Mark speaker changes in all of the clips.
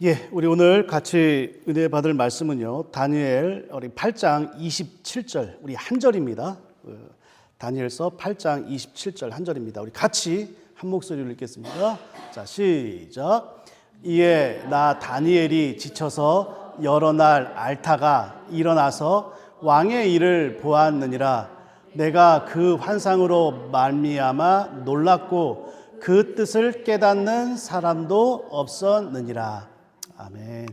Speaker 1: 예, 우리 오늘 같이 은혜 받을 말씀은요, 다니엘 우리 8장 27절, 우리 한 절입니다. 다니엘서 8장 27절 한 절입니다. 우리 같이 한 목소리로 읽겠습니다. 자, 시작. 이에 나 다니엘이 지쳐서 여러 날 앓다가 일어나서 왕의 일을 보았느니라. 내가 그 환상으로 말미암아 놀랐고 그 뜻을 깨닫는 사람도 없었느니라. 아멘.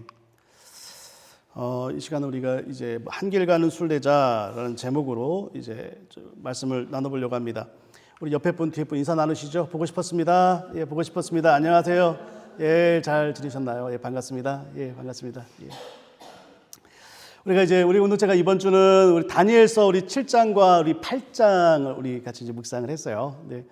Speaker 1: 이 시간 우리가 이제 한길 가는 순례자라는 제목으로 이제 말씀을 나눠보려고 합니다. 우리 옆에 분 뒤에 분 인사 나누시죠? 보고 싶었습니다. 예, 보고 싶었습니다. 안녕하세요. 예, 잘 지내셨나요? 예, 반갑습니다. 예, 반갑습니다. 예. 우리 오늘 제가 이번 주는 우리 다니엘서 우리 7장과 우리 8장을 우리 같이 이제 묵상을 했어요. 네.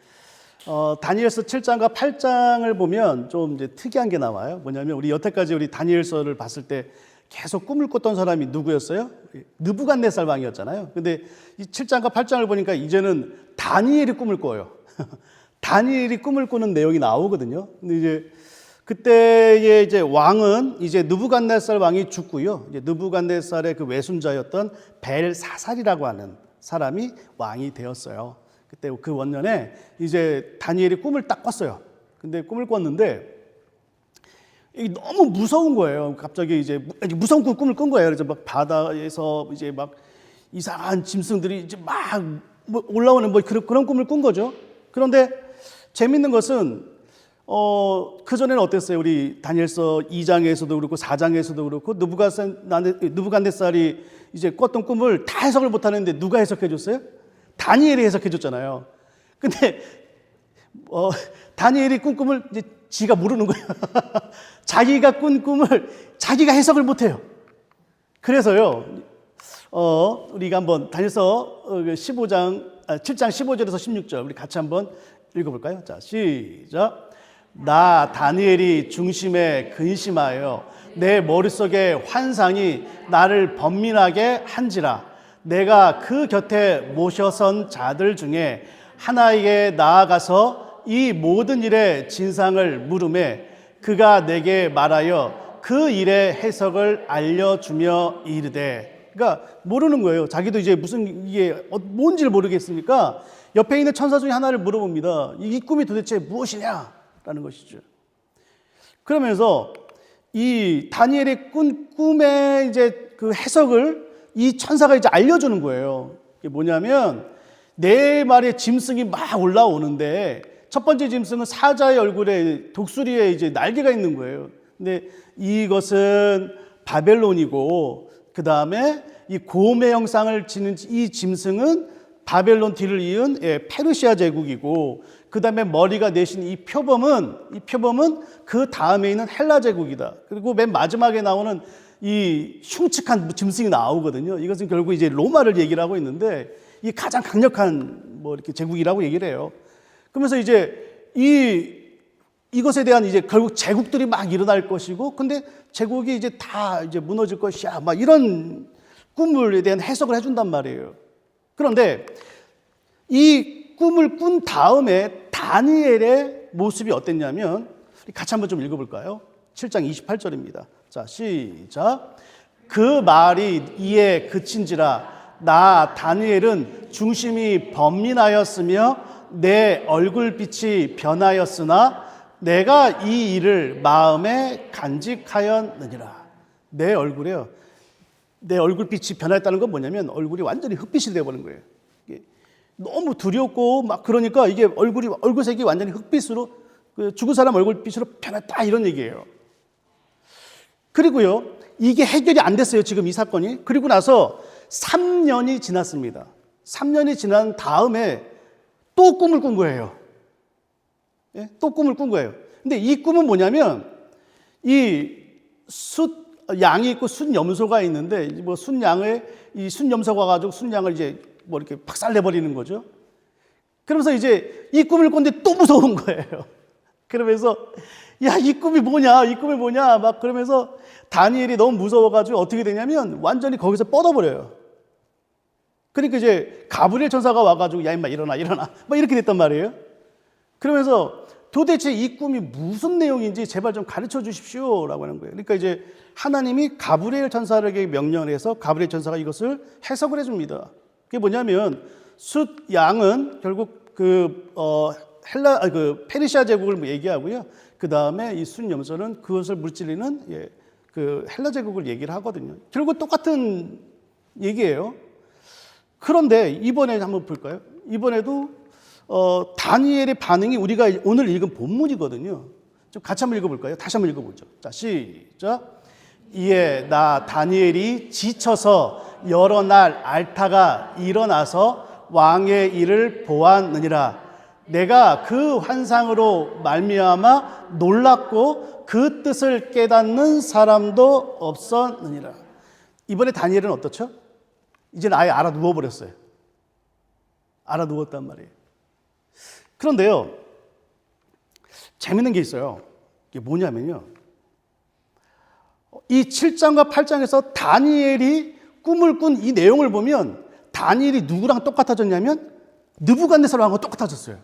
Speaker 1: 다니엘서 7장과 8장을 보면 좀 이제 특이한 게 나와요. 뭐냐면 우리 여태까지 우리 다니엘서를 봤을 때 계속 꿈을 꿨던 사람이 누구였어요? 느부갓네살 왕이었잖아요. 근데 이 7장과 8장을 보니까 이제는 다니엘이 꿈을 꿔요. 다니엘이 꿈을 꾸는 내용이 나오거든요. 근데 이제 그때의 이제 왕은 이제 느부갓네살 왕이 죽고요. 이제 느부갓네살의 그 외순자였던 벨사살이라고 하는 사람이 왕이 되었어요. 그때 그 원년에 이제 다니엘이 꿈을 딱 꿨어요. 근데 꿈을 꿨는데 이게 너무 무서운 거예요. 갑자기 이제 무서운 꿈을 꾼 거예요. 그래서 막 바다에서 이제 막 이상한 짐승들이 이제 막 올라오는 그런 꿈을 꾼 거죠. 그런데 재밌는 것은 그 전에는 어땠어요? 우리 다니엘서 2장에서도 그렇고 4장에서도 그렇고 느부갓네살이 이제 꿨던 꿈을 다 해석을 못 하는데 누가 해석해 줬어요? 다니엘이 해석해 줬잖아요. 근데 다니엘이 꾼 꿈을 이제 지가 모르는 거예요. 자기가 꾼 꿈을 자기가 해석을 못 해요. 그래서요. 우리가 한번 다니엘서 7장 15절에서 16절 우리 같이 한번 읽어 볼까요? 자, 시작. 나 다니엘이 중심에 근심하여 내 머릿속에 환상이 나를 번민하게 한지라. 내가 그 곁에 모셔선 자들 중에 하나에게 나아가서 이 모든 일의 진상을 물으매 그가 내게 말하여 그 일의 해석을 알려주며 이르되. 그러니까 모르는 거예요. 자기도 이제 무슨 이게 뭔지를 모르겠으니까 옆에 있는 천사 중에 하나를 물어봅니다. 이 꿈이 도대체 무엇이냐라는 것이죠. 그러면서 이 다니엘의 꾼 꿈의 이제 그 해석을 이 천사가 이제 알려주는 거예요. 이게 뭐냐면 네 마리의 짐승이 막 올라오는데 첫 번째 짐승은 사자의 얼굴에 독수리에 이제 날개가 있는 거예요. 근데 이것은 바벨론이고 그 다음에 이 곰의 형상을 지닌 이 짐승은 바벨론 뒤를 이은 페르시아 제국이고 그 다음에 머리가 내신 이 표범은 그 다음에 있는 헬라 제국이다. 그리고 맨 마지막에 나오는 이 흉측한 짐승이 나오거든요. 이것은 결국 이제 로마를 얘기를 하고 있는데 이 가장 강력한 이렇게 제국이라고 얘기를 해요. 그러면서 이제 이것에 대한 이제 결국 제국들이 막 일어날 것이고, 근데 제국이 이제 다 이제 무너질 것이야. 막 이런 꿈에 대한 해석을 해준단 말이에요. 그런데 이 꿈을 꾼 다음에 다니엘의 모습이 어땠냐면 같이 한번 좀 읽어볼까요? 7장 28절입니다. 자, 시작. 그 말이 이에 그친지라. 나 다니엘은 중심이 번민하였으며 내 얼굴빛이 변하였으나 내가 이 일을 마음에 간직하였느니라. 내 얼굴빛이 변했다는 건 뭐냐면 얼굴이 완전히 흑빛이 되어버린 거예요. 너무 두렵고 막 그러니까 이게 얼굴색이 완전히 흑빛으로 죽은 사람 얼굴빛으로 변했다 이런 얘기예요. 그리고요, 이게 해결이 안 됐어요, 지금 이 사건이. 그리고 나서 3년이 지났습니다. 3년이 지난 다음에 또 꿈을 꾼 거예요. 예? 또 꿈을 꾼 거예요. 근데 이 꿈은 뭐냐면, 양이 있고 순염소가 있는데, 순양을, 이 순염소가 가지고 순양을 이제 이렇게 박살내버리는 거죠. 그러면서 이제 이 꿈을 꿨는데 또 무서운 거예요. 그러면서 야, 이 꿈이 뭐냐? 막 그러면서 다니엘이 너무 무서워가지고 어떻게 되냐면 완전히 거기서 뻗어버려요. 그러니까 이제 가브리엘 천사가 와가지고 야, 임마 일어나. 막 이렇게 됐단 말이에요. 그러면서 도대체 이 꿈이 무슨 내용인지 제발 좀 가르쳐 주십시오라고 하는 거예요. 그러니까 이제 하나님이 가브리엘 천사에게 명령을 해서 가브리엘 천사가 이것을 해석을 해줍니다. 그게 뭐냐면 숫 양은 결국 페르시아 제국을 얘기하고요. 그 다음에 이 숫 염소는 그것을 물질리는 그 헬라 제국을 얘기를 하거든요. 결국 똑같은 얘기예요. 그런데 이번에 한번 볼까요? 이번에도 다니엘의 반응이 우리가 오늘 읽은 본문이거든요. 좀 같이 한번 읽어볼까요? 다시 한번 읽어보죠. 자, 시작. 이에 나 다니엘이 지쳐서 여러 날 앓다가 일어나서 왕의 일을 보았느니라. 내가 그 환상으로 말미암아 놀랐고 그 뜻을 깨닫는 사람도 없었느니라. 이번에 다니엘은 어떻죠? 이제는 아예 알아 누워버렸어요. 알아 누웠단 말이에요. 그런데요, 재밌는 게 있어요. 이게 뭐냐면요, 이 7장과 8장에서 다니엘이 꿈을 꾼 이 내용을 보면 다니엘이 누구랑 똑같아졌냐면 느부갓네살 왕하고 똑같아졌어요.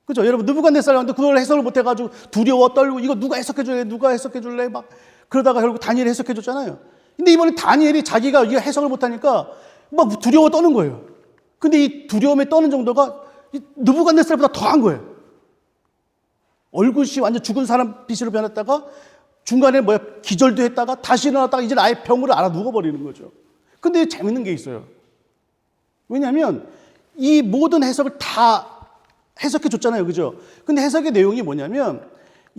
Speaker 1: 그죠? 여러분, 느부갓네살 왕도 그걸 해석을 못해가지고 두려워 떨고 이거 누가 해석해줄래? 누가 해석해줄래? 막 그러다가 결국 다니엘이 해석해줬잖아요. 근데 이번에 다니엘이 자기가 이 해석을 못하니까 막 두려워 떠는 거예요. 근데 이 두려움에 떠는 정도가 느부갓네살보다 더한 거예요. 얼굴이 완전 죽은 사람 빛으로 변했다가 중간에 기절도 했다가 다시 일어났다가 이제 아예 병으로 알아 누워버리는 거죠. 근데 재밌는 게 있어요. 왜냐하면 이 모든 해석을 다 해석해 줬잖아요. 그죠? 근데 해석의 내용이 뭐냐면,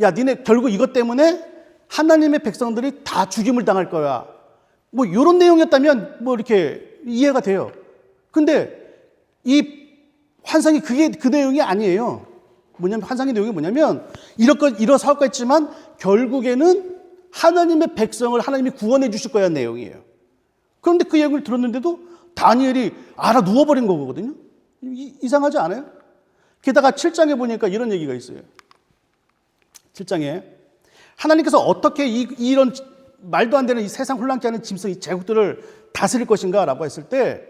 Speaker 1: 야, 니네 결국 이것 때문에 하나님의 백성들이 다 죽임을 당할 거야. 뭐 이런 내용이었다면 뭐 이렇게 이해가 돼요. 근데 이 환상이 그 내용이 아니에요. 뭐냐면 환상의 내용이 뭐냐면 이러사올까 했지만 결국에는 하나님의 백성을 하나님이 구원해 주실 거라는 내용이에요. 그런데 그 얘기를 들었는데도 다니엘이 알아 누워버린 거거든요. 이상하지 않아요? 게다가 7장에 보니까 이런 얘기가 있어요. 7장에 하나님께서 어떻게 이런 말도 안 되는 이 세상 혼란케 하는 짐승, 이 제국들을 다스릴 것인가 라고 했을 때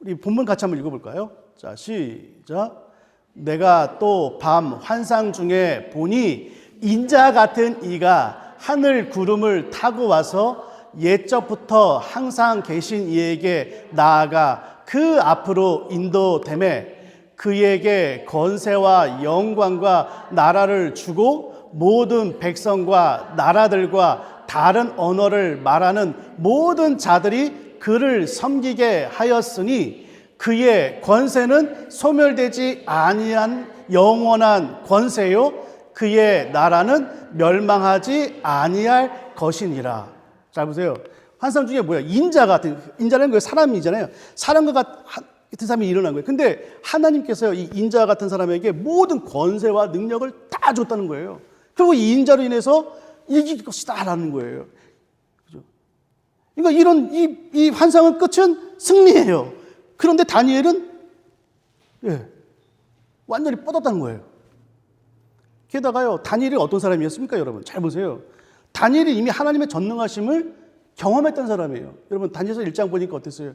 Speaker 1: 우리 본문 같이 한번 읽어볼까요? 자, 시작. 내가 또 밤 환상 중에 보니 인자 같은 이가 하늘 구름을 타고 와서 옛적부터 항상 계신 이에게 나아가 그 앞으로 인도되매 그에게 권세와 영광과 나라를 주고 모든 백성과 나라들과 다른 언어를 말하는 모든 자들이 그를 섬기게 하였으니 그의 권세는 소멸되지 아니한 영원한 권세요 그의 나라는 멸망하지 아니할 것이니라. 잘 보세요. 환상 중에 뭐야? 인자라는 게 사람이잖아요. 사람과 같은 사람이 일어난 거예요. 근데 하나님께서 이 인자 같은 사람에게 모든 권세와 능력을 다 줬다는 거예요. 그리고 이 인자로 인해서 이길 것이다라는 거예요. 그죠? 그러니까 이 환상의 끝은 승리예요. 그런데 다니엘은 완전히 뻗었다는 거예요. 게다가요, 다니엘이 어떤 사람이었습니까, 여러분? 잘 보세요. 다니엘이 이미 하나님의 전능하심을 경험했던 사람이에요. 여러분, 다니엘서 1장 보니까 어땠어요?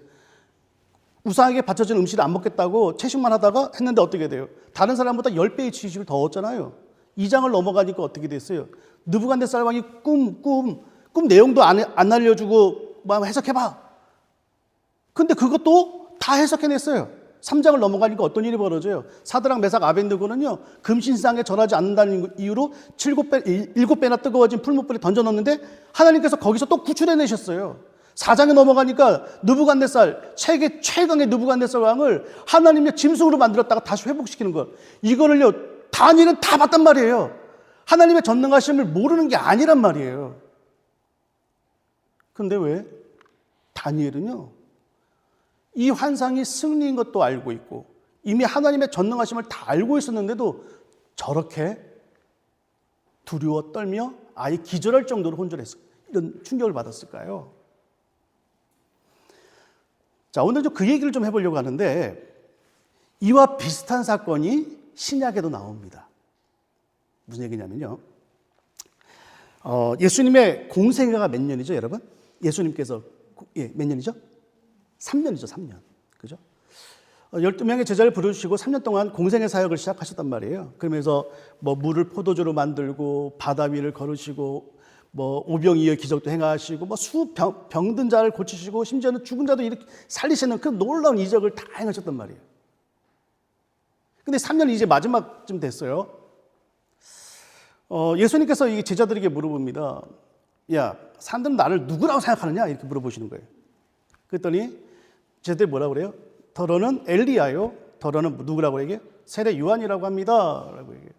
Speaker 1: 우상에게 바쳐진 음식을 안 먹겠다고 채식만 하다가 했는데 어떻게 돼요? 다른 사람보다 10배의 지식을 더 얻잖아요. 2장을 넘어가니까 어떻게 됐어요? 느부갓네살 왕이 꿈 내용도 안 알려주고 뭐 해석해봐. 근데 그것도 다 해석해냈어요. 3장을 넘어가니까 어떤 일이 벌어져요? 사드락, 메삭, 아벤느고는요, 금신상에 절하지 않는다는 이유로 7배나 뜨거워진 풀무불에 던져넣는데 하나님께서 거기서 또 구출해내셨어요. 4장에 넘어가니까 느부갓네살, 세계 최강의 느부갓네살 왕을 하나님의 짐승으로 만들었다가 다시 회복시키는 것. 이거를요, 다니엘은 다 봤단 말이에요. 하나님의 전능하심을 모르는 게 아니란 말이에요. 근데 왜? 다니엘은요, 이 환상이 승리인 것도 알고 있고 이미 하나님의 전능하심을 다 알고 있었는데도 저렇게 두려워 떨며 아예 기절할 정도로 혼절했어요. 이런 충격을 받았을까요? 자, 오늘 좀 그 얘기를 좀 해보려고 하는데 이와 비슷한 사건이 신약에도 나옵니다. 무슨 얘기냐면요, 예수님의 공생애가 몇 년이죠, 여러분? 예수님께서 몇 년이죠? 3년이죠, 3년. 그죠? 12명의 제자를 부르시고 3년 동안 공생의 사역을 시작하셨단 말이에요. 그러면서 뭐 물을 포도주로 만들고 바다 위를 걸으시고 뭐 오병이어 기적도 행하시고 뭐 병든 자를 고치시고 심지어는 죽은 자도 이렇게 살리시는 그 놀라운 이적을 다 행하셨단 말이에요. 근데 3년이 이제 마지막쯤 됐어요. 예수님께서 이 제자들에게 물어봅니다. 야, 사람들은 나를 누구라고 생각하느냐? 이렇게 물어보시는 거예요. 그랬더니 제자들이 뭐라고 그래요? 더러는 엘리야요. 더러는 누구라고 얘기해요? 세례 요한이라고 합니다. 라고 얘기해요.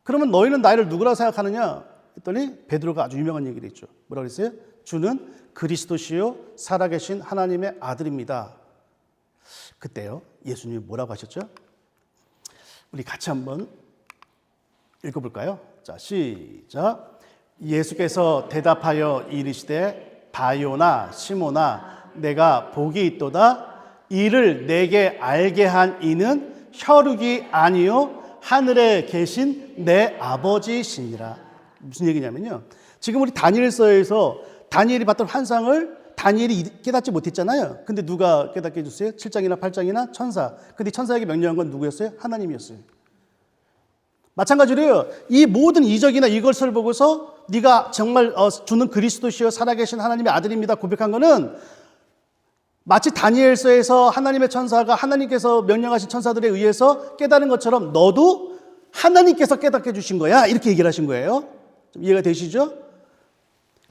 Speaker 1: 그러면 너희는 나를 누구라고 생각하느냐? 했더니 베드로가 아주 유명한 얘기를 했죠. 뭐라고 그랬어요? 주는 그리스도시요 살아계신 하나님의 아들입니다. 그때요. 예수님이 뭐라고 하셨죠? 우리 같이 한번 읽어볼까요? 자, 시작. 예수께서 대답하여 이르시되 바요나 시모나 내가 복이 있도다. 이를 내게 알게 한 이는 혈육이 아니요 하늘에 계신 내 아버지시니라. 무슨 얘기냐면요. 지금 우리 다니엘서에서 다니엘이 봤던 환상을 다니엘이 깨닫지 못했잖아요. 근데 누가 깨닫게 해줬어요? 7장이나 8장이나 천사. 근데 천사에게 명령한 건 누구였어요? 하나님이었어요. 마찬가지로요. 이 모든 이적이나 이것을 보고서 네가 정말 주는 그리스도시요 살아계신 하나님의 아들입니다 고백한 거는 마치 다니엘서에서 하나님의 천사가 하나님께서 명령하신 천사들에 의해서 깨달은 것처럼 너도 하나님께서 깨닫게 해주신 거야. 이렇게 얘기를 하신 거예요. 좀 이해가 되시죠?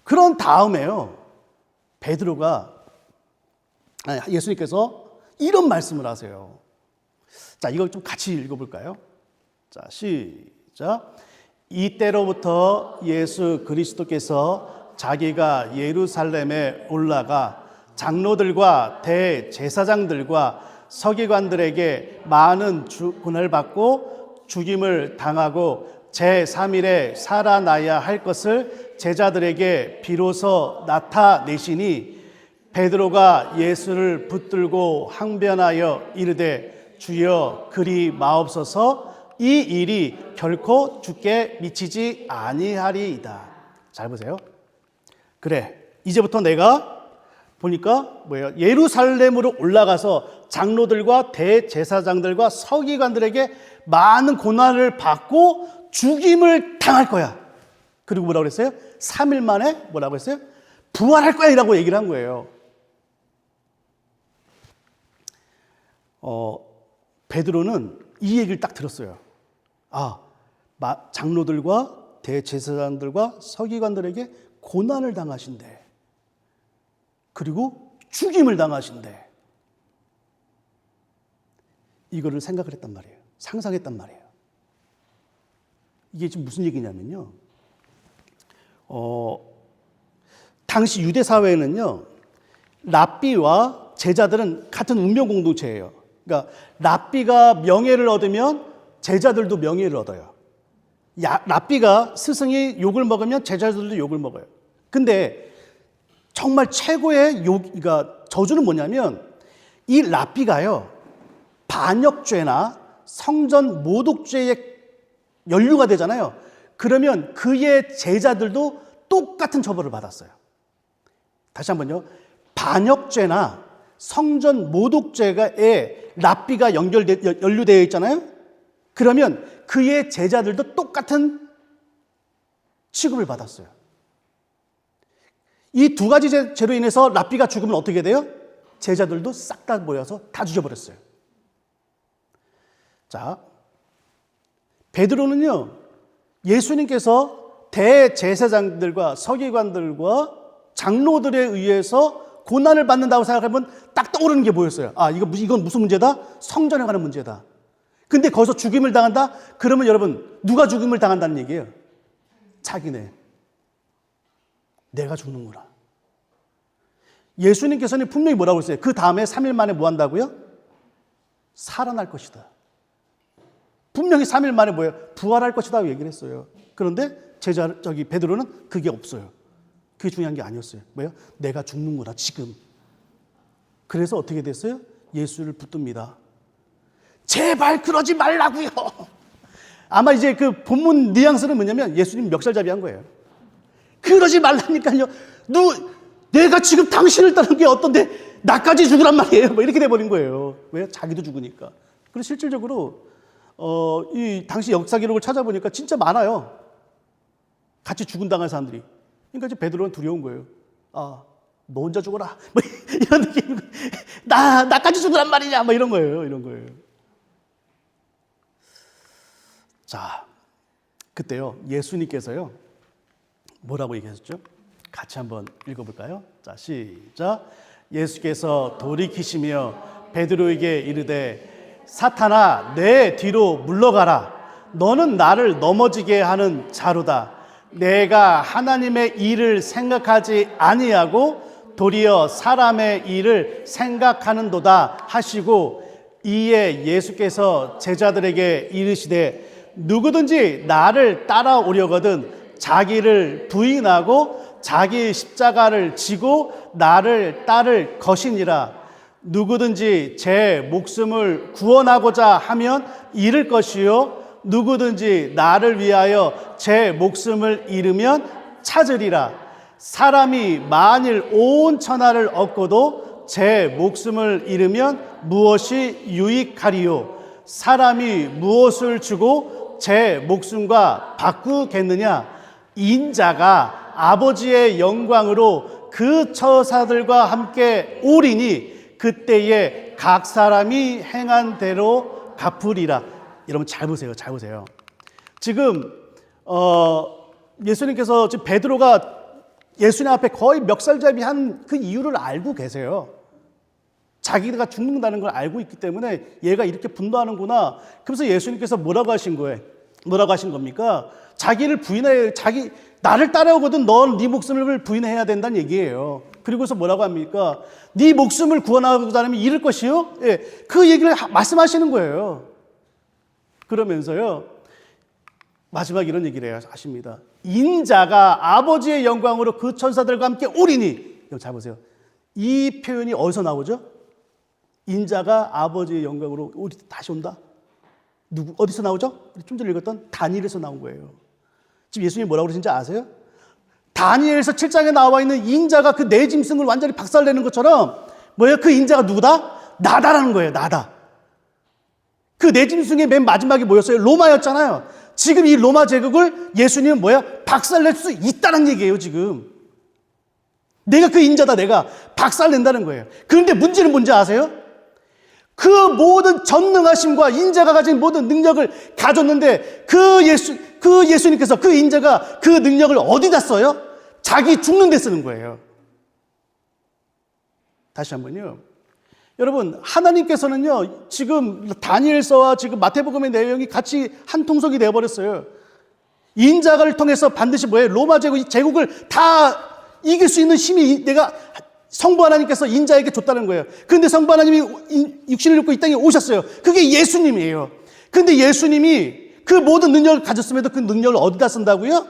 Speaker 1: 그런 다음에요. 베드로가 예수님께서 이런 말씀을 하세요. 자, 이걸 좀 같이 읽어볼까요? 자, 시작. 이때로부터 예수 그리스도께서 자기가 예루살렘에 올라가 장로들과 대제사장들과 서기관들에게 많은 고난을 받고 죽임을 당하고 제3일에 살아나야 할 것을 제자들에게 비로소 나타내시니 베드로가 예수를 붙들고 항변하여 이르되 주여 그리 마옵소서 이 일이 결코 주께 미치지 아니하리이다. 잘 보세요. 그래, 이제부터 내가 보니까 뭐예요? 예루살렘으로 올라가서 장로들과 대제사장들과 서기관들에게 많은 고난을 받고 죽임을 당할 거야. 그리고 뭐라고 그랬어요? 3일 만에 뭐라고 했어요? 부활할 거야 이라고 얘기를 한 거예요. 베드로는 이 얘기를 딱 들었어요. 장로들과 대제사장들과 서기관들에게 고난을 당하신대. 그리고 죽임을 당하신대. 이거를 생각을 했단 말이에요. 상상했단 말이에요. 이게 지금 무슨 얘기냐면요. 당시 유대 사회에는요, 랍비와 제자들은 같은 운명 공동체예요. 그러니까 랍비가 명예를 얻으면 제자들도 명예를 얻어요. 랍비가 스승이 욕을 먹으면 제자들도 욕을 먹어요. 근데 정말 최고의 그러니까 저주는 뭐냐면 이 랍비가요, 반역죄나 성전 모독죄에 연루가 되잖아요. 그러면 그의 제자들도 똑같은 처벌을 받았어요. 다시 한번요. 반역죄나 성전 모독죄에 랍비가 연루되어 있잖아요. 그러면 그의 제자들도 똑같은 취급을 받았어요. 이 두 가지 죄로 인해서 랍비가 죽으면 어떻게 돼요? 제자들도 싹 다 모여서 다 죽여버렸어요. 자, 베드로는요, 예수님께서 대제사장들과 서기관들과 장로들에 의해서 고난을 받는다고 생각하면 딱 떠오르는 게 뭐였어요? 이건 무슨 문제다? 성전에 관한 문제다. 근데 거기서 죽임을 당한다? 그러면 여러분, 누가 죽임을 당한다는 얘기예요? 자기네. 내가 죽는구나. 예수님께서는 분명히 뭐라고 했어요? 그 다음에 3일 만에 뭐 한다고요? 살아날 것이다. 분명히 3일 만에 뭐예요? 부활할 것이다 얘기를 했어요. 그런데 베드로는 그게 없어요. 그게 중요한 게 아니었어요. 뭐예요? 내가 죽는구나, 지금. 그래서 어떻게 됐어요? 예수를 붙듭니다. 제발 그러지 말라고요. 아마 이제 그 본문 뉘앙스는 뭐냐면 예수님 멱살잡이 한 거예요. 그러지 말라니까요. 내가 지금 당신을 따르는 게 어떤데 나까지 죽으란 말이에요. 뭐 이렇게 돼버린 거예요. 왜? 자기도 죽으니까. 그리고 실질적으로 이 당시 역사 기록을 찾아보니까 진짜 많아요. 같이 죽은 당한 사람들이. 그러니까 이제 베드로는 두려운 거예요. 아, 너 혼자 죽어라. 뭐 이런 느낌. 나까지 죽으란 말이냐. 뭐 이런 거예요. 이런 거예요. 자, 그때요. 예수님께서요. 뭐라고 얘기하셨죠? 같이 한번 읽어볼까요? 자, 시작. 예수께서 돌이키시며 베드로에게 이르되 사탄아 내 뒤로 물러가라. 너는 나를 넘어지게 하는 자로다. 내가 하나님의 일을 생각하지 아니하고 도리어 사람의 일을 생각하는도다 하시고 이에 예수께서 제자들에게 이르시되 누구든지 나를 따라오려거든 자기를 부인하고 자기 십자가를 지고 나를 따를 것이니라. 누구든지 제 목숨을 구원하고자 하면 잃을 것이요 누구든지 나를 위하여 제 목숨을 잃으면 찾으리라. 사람이 만일 온 천하를 얻고도 제 목숨을 잃으면 무엇이 유익하리요? 사람이 무엇을 주고 제 목숨과 바꾸겠느냐? 인자가 아버지의 영광으로 그 처사들과 함께 오리니 그때에 각 사람이 행한 대로 갚으리라. 여러분 잘 보세요. 잘 보세요. 지금 예수님께서 지금 베드로가 예수님 앞에 거의 멱살잡이 한 그 이유를 알고 계세요. 자기가 죽는다는 걸 알고 있기 때문에 얘가 이렇게 분노하는구나. 그래서 예수님께서 뭐라고 하신 거예요? 뭐라고 하신 겁니까? 자기를 부인해, 나를 따라오거든 넌 네 목숨을 부인해야 된다는 얘기예요. 그리고서 뭐라고 합니까? 네 목숨을 구원하고자 하면 잃을 것이요? 예, 그 얘기를 말씀하시는 거예요. 그러면서요, 마지막 이런 얘기를 하십니다. 인자가 아버지의 영광으로 그 천사들과 함께 오리니. 잘 보세요. 이 표현이 어디서 나오죠? 인자가 아버지의 영광으로 다시 온다? 어디서 나오죠? 좀 전에 읽었던 다니엘에서 나온 거예요. 지금 예수님이 뭐라고 그러신지 아세요? 다니엘서 7장에 나와 있는 인자가 그 내 짐승을 완전히 박살내는 것처럼 뭐예요? 그 인자가 누구다? 나다라는 거예요. 나다. 그 내 짐승의 맨 마지막이 뭐였어요? 로마였잖아요. 지금 이 로마 제국을 예수님은 뭐야? 박살낼 수 있다는 얘기예요. 지금 내가 그 인자다. 내가 박살낸다는 거예요. 그런데 문제는 뭔지 아세요? 그 모든 전능하심과 인자가 가진 모든 능력을 가졌는데 그 예수님께서 그 인자가 그 능력을 어디다 써요? 자기 죽는 데 쓰는 거예요. 다시 한번요. 여러분, 하나님께서는요, 지금 다니엘서와 지금 마태복음의 내용이 같이 한 통속이 되어버렸어요. 인자를 통해서 반드시 뭐예요? 로마 제국을 다 이길 수 있는 힘이 내가 성부 하나님께서 인자에게 줬다는 거예요. 그런데 성부 하나님이 육신을 입고 이 땅에 오셨어요. 그게 예수님이에요. 그런데 예수님이 그 모든 능력을 가졌음에도 그 능력을 어디다 쓴다고요?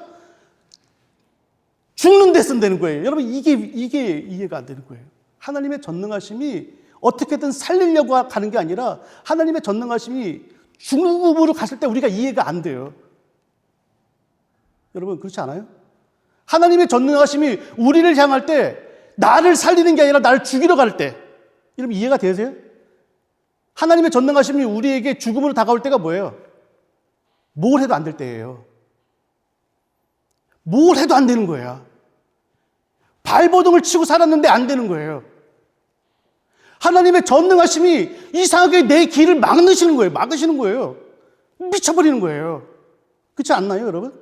Speaker 1: 죽는 데 쓴다는 거예요. 여러분, 이게 이해가 안 되는 거예요. 하나님의 전능하심이 어떻게든 살리려고 가는 게 아니라 하나님의 전능하심이 죽음으로 갔을 때 우리가 이해가 안 돼요. 여러분, 그렇지 않아요? 하나님의 전능하심이 우리를 향할 때 나를 살리는 게 아니라 나를 죽이러 갈 때, 여러분 이해가 되세요? 하나님의 전능하심이 우리에게 죽음으로 다가올 때가 뭐예요? 뭘 해도 안 될 때예요. 뭘 해도 안 되는 거야. 발버둥을 치고 살았는데 안 되는 거예요. 하나님의 전능하심이 이상하게 내 길을 막으시는 거예요. 막으시는 거예요. 미쳐버리는 거예요. 그렇지 않나요, 여러분?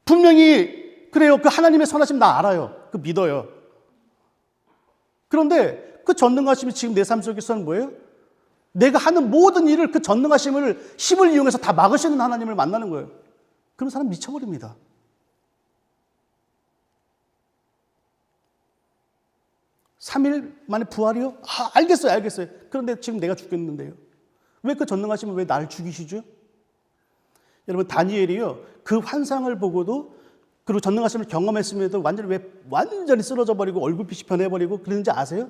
Speaker 1: 분명히 그래요. 그 하나님의 선하심 나 알아요. 그 믿어요. 그런데 그 전능하심이 지금 내 삶 속에서는 뭐예요? 내가 하는 모든 일을 그 힘을 이용해서 다 막으시는 하나님을 만나는 거예요. 그럼 사람 미쳐버립니다. (3일) 만에 부활이요? 알겠어요. 그런데 지금 내가 죽겠는데요. 왜 그 전능하심은 왜 나를 죽이시죠? 여러분, 다니엘이요, 그 환상을 보고도, 그리고 전능하심을 경험했음에도 완전히 쓰러져 버리고 얼굴빛이 변해버리고 그러는지 아세요?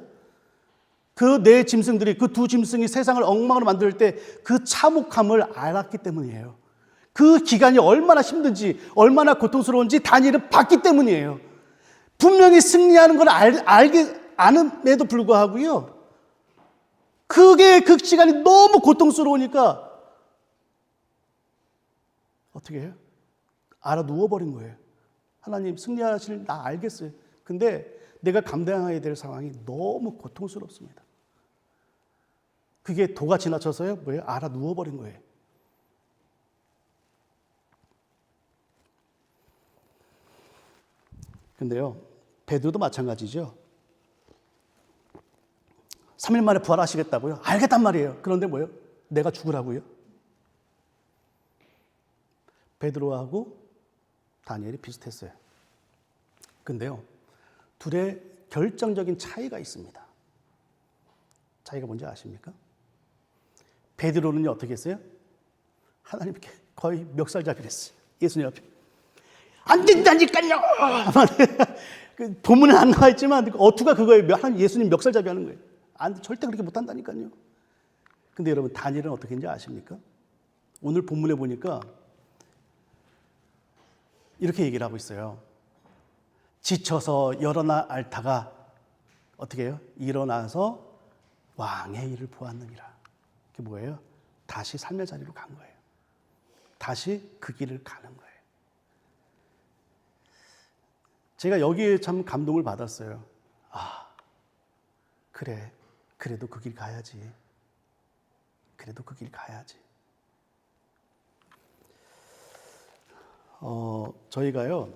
Speaker 1: 그 네 짐승들이, 그 두 짐승이 세상을 엉망으로 만들 때 그 참혹함을 알았기 때문이에요. 그 기간이 얼마나 힘든지, 얼마나 고통스러운지 다니엘은 봤기 때문이에요. 분명히 승리하는 걸 아는에도 불구하고요. 그게 그 시간이 너무 고통스러우니까 어떻게 해요? 알아 누워버린 거예요. 하나님 승리하실 나 알겠어요. 근데 내가 감당해야 될 상황이 너무 고통스럽습니다. 그게 도가 지나쳐서요. 뭐예요? 알아 누워버린 거예요. 근데요, 베드로도 마찬가지죠. 3일 만에 부활하시겠다고요? 알겠단 말이에요. 그런데 뭐예요? 내가 죽으라고요? 베드로하고 다니엘이 비슷했어요. 근데요, 둘의 결정적인 차이가 있습니다. 차이가 뭔지 아십니까? 베드로는요, 어떻게 했어요? 하나님께 거의 멱살잡이를 했어요. 예수님 앞에. 안 된다니까요! 그 본문에 안 나와 있지만 어투가 그거예요. 예수님 멱살잡이 하는 거예요. 절대 그렇게 못한다니까요. 근데 여러분, 다니엘은 어떻게 했는지 아십니까? 오늘 본문에 보니까 이렇게 얘기를 하고 있어요. 지쳐서 여러 날 앓다가 어떻게 해요? 일어나서 왕의 일을 보았느니라. 그게 뭐예요? 다시 삶의 자리로 간 거예요. 다시 그 길을 가는 거예요. 제가 여기에 참 감동을 받았어요. 아, 그래. 그래도 그 길 가야지. 그래도 그 길 가야지. 저희가요,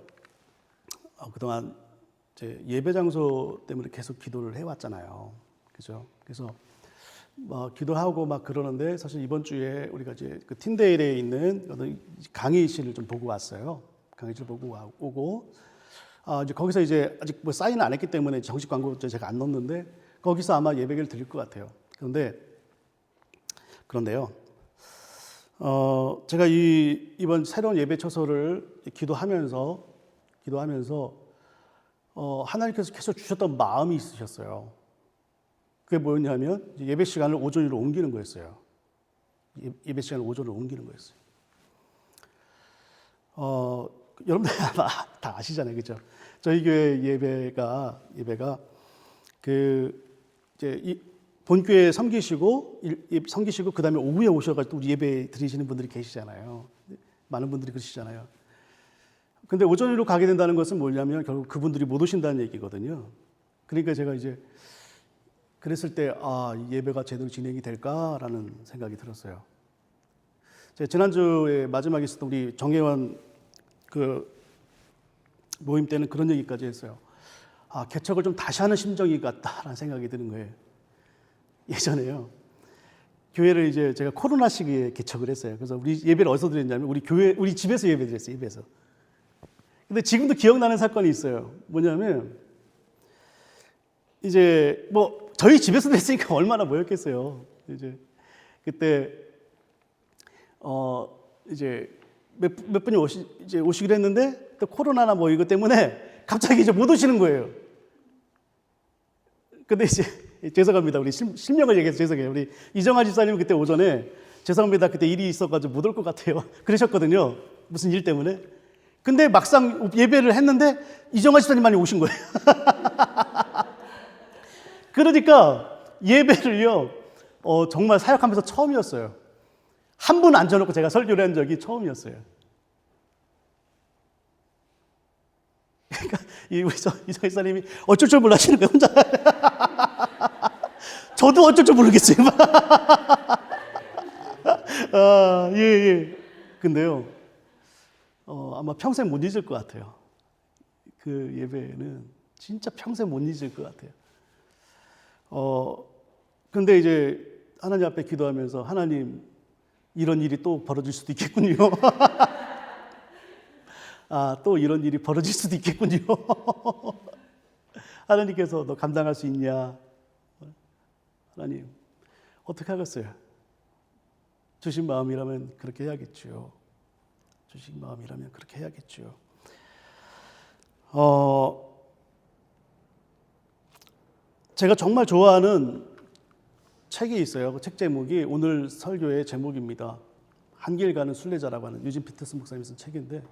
Speaker 1: 그동안 이제 예배 장소 때문에 계속 기도를 해왔잖아요. 그죠? 그래서 기도하고 막 그러는데 사실 이번 주에 우리가 이제 그 틴데일에 있는 강의실을 좀 보고 왔어요. 강의실 보고 오고, 이제 거기서 이제 아직 뭐 사인을 안 했기 때문에 정식 광고 제가 안 넣었는데 거기서 아마 예배를 드릴 것 같아요. 그런데요, 제가 이번 새로운 예배 처소를 기도하면서 하나님께서 계속 주셨던 마음이 있으셨어요. 그게 뭐였냐면 예배 시간을 오전으로 옮기는 거였어요. 예배 시간을 오전으로 옮기는 거였어요. 여러분들 아마 다 아시잖아요, 그렇죠? 저희 교회 예배가 이제 본교회 섬기시고 그 다음에 오후에 오셔가지고 우리 예배 드리시는 분들이 계시잖아요. 많은 분들이 그러시잖아요. 근데 오전으로 가게 된다는 것은 뭐냐면 결국 그분들이 못 오신다는 얘기거든요. 그러니까 제가 이제 그랬을 때 예배가 제대로 진행이 될까라는 생각이 들었어요. 제가 지난주에 마지막에 있었던 우리 정혜원 그 모임 때는 그런 얘기까지 했어요. 개척을 좀 다시 하는 심정이 같다라는 생각이 드는 거예요. 예전에요, 교회를 이제 제가 코로나 시기에 개척을 했어요. 그래서 우리 예배를 어디서 드렸냐면 우리 집에서 예배 드렸어요. 집에서. 근데 지금도 기억나는 사건이 있어요. 뭐냐면 이제 뭐 저희 집에서 됐으니까 얼마나 모였겠어요. 이제 그때 이제 몇 분이 오시기로 했는데 또 코로나나 뭐 이것 때문에 갑자기 이제 못 오시는 거예요. 근데 이제 죄송합니다. 우리 실명을 얘기해서 죄송해요. 우리 이정아 집사님은 그때 오전에 죄송합니다. 그때 일이 있어가지고 못 올 것 같아요. 그러셨거든요. 무슨 일 때문에. 근데 막상 예배를 했는데 이정아 집사님만이 오신 거예요. 그러니까 예배를요, 정말 사역하면서 처음이었어요. 한 분 앉아놓고 제가 설교를 한 적이 처음이었어요. 그러니까 이정아 집사님이 어쩔 줄 몰라시는 거예요, 혼자. 저도 어쩔 줄 모르겠어요. 예. 근데요, 아마 평생 못 잊을 것 같아요. 그 예배는 진짜 평생 못 잊을 것 같아요. 근데 이제 하나님 앞에 기도하면서 하나님, 이런 일이 또 벌어질 수도 있겠군요. 또 이런 일이 벌어질 수도 있겠군요. 하나님께서 너 감당할 수 있냐? 하나님, 어떻게 하겠어요? 주신 마음이라면 그렇게 해야겠죠. 주신 마음이라면 그렇게 해야겠죠. 제가 정말 좋아하는 책이 있어요. 그 책 제목이 오늘 설교의 제목입니다. 한길 가는 순례자라고 하는 유진 피터스 목사님이 쓴 책인데,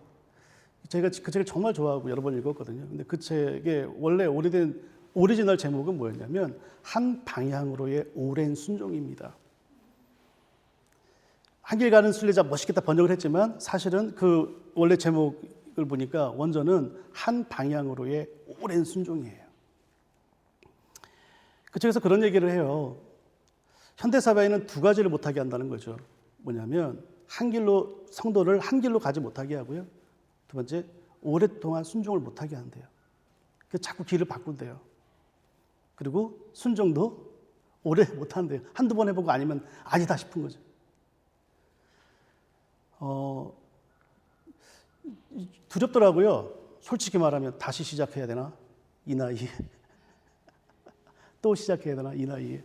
Speaker 1: 제가 그 책을 정말 좋아하고 여러 번 읽었거든요. 근데 그 책의 원래 오래된 오리지널 제목은 뭐였냐면 한 방향으로의 오랜 순종입니다. 한길 가는 순례자 멋있겠다 번역을 했지만 사실은 그 원래 제목을 보니까 원전은 한 방향으로의 오랜 순종이에요. 그 책에서 그런 얘기를 해요. 현대사회는 두 가지를 못하게 한다는 거죠. 뭐냐면 한 길로 성도를 한 길로 가지 못하게 하고요. 두 번째, 오랫동안 순종을 못하게 한대요. 그래서 자꾸 길을 바꾼대요. 그리고 순종도 오래 못한대요. 한두 번 해보고 아니면 아니다 싶은 거죠. 두렵더라고요. 솔직히 말하면 다시 시작해야 되나? 이 나이에. 또 시작해야 되나? 이 나이에.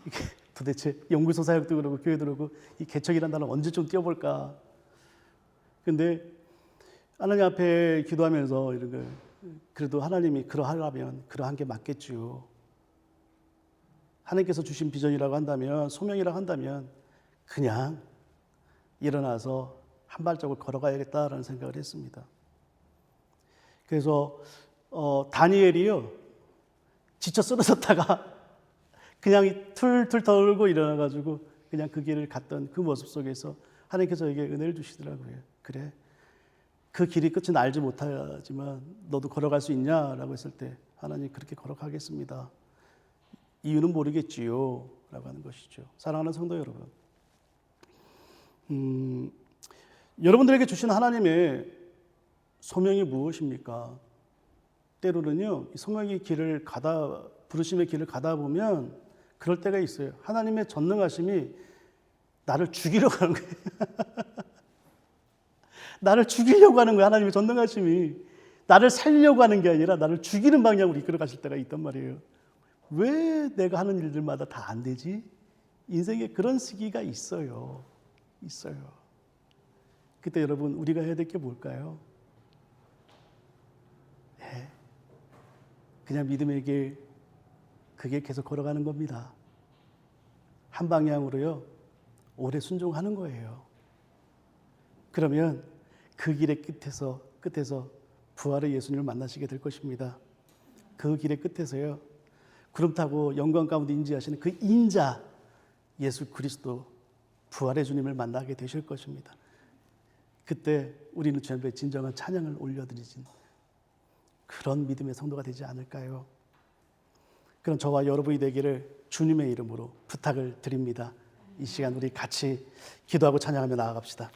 Speaker 1: 이게 도대체 연구소 사역도 그러고 교회도 그러고 이 개척이라는 단어 언제쯤 띄워볼까? 근데 하나님 앞에 기도하면서 이런 거 그래도 하나님이 그러하려면 그러한 게 맞겠지요. 하나님께서 주신 비전이라고 한다면 소명이라고 한다면 그냥 일어나서 한 발자국 걸어가야겠다라는 생각을 했습니다. 그래서 다니엘이요 지쳐 쓰러졌다가 그냥 툴툴 덜고 일어나가지고 그냥 그 길을 갔던 그 모습 속에서 하나님께서 저에게 은혜를 주시더라고요. 그래, 그 길이 끝은 알지 못하지만 너도 걸어갈 수 있냐라고 했을 때 하나님 그렇게 걸어가겠습니다. 이유는 모르겠지요 라고 하는 것이죠. 사랑하는 성도 여러분, 여러분들에게 주신 하나님의 소명이 무엇입니까? 때로는요 이 소명의 길을 부르심의 길을 가다 보면 그럴 때가 있어요. 하나님의 전능하심이 나를 죽이려고 하는 거예요. 나를 죽이려고 하는 거예요. 하나님의 전능하심이 나를 살리려고 하는 게 아니라 나를 죽이는 방향으로 이끌어 가실 때가 있단 말이에요. 왜 내가 하는 일들마다 다 안 되지? 인생에 그런 시기가 있어요. 그때 여러분 우리가 해야 될 게 뭘까요? 그냥 믿음의 길, 그게 계속 걸어가는 겁니다. 한 방향으로요 오래 순종하는 거예요. 그러면 그 길의 끝에서 부활의 예수님을 만나시게 될 것입니다. 그 길의 끝에서요 구름 타고 영광 가운데 인지하시는 그 인자 예수 그리스도 부활의 주님을 만나게 되실 것입니다. 그때 우리는 주님 앞에 진정한 찬양을 올려드리진 그런 믿음의 성도가 되지 않을까요? 그럼 저와 여러분이 되기를 주님의 이름으로 부탁을 드립니다. 이 시간 우리 같이 기도하고 찬양하며 나아갑시다.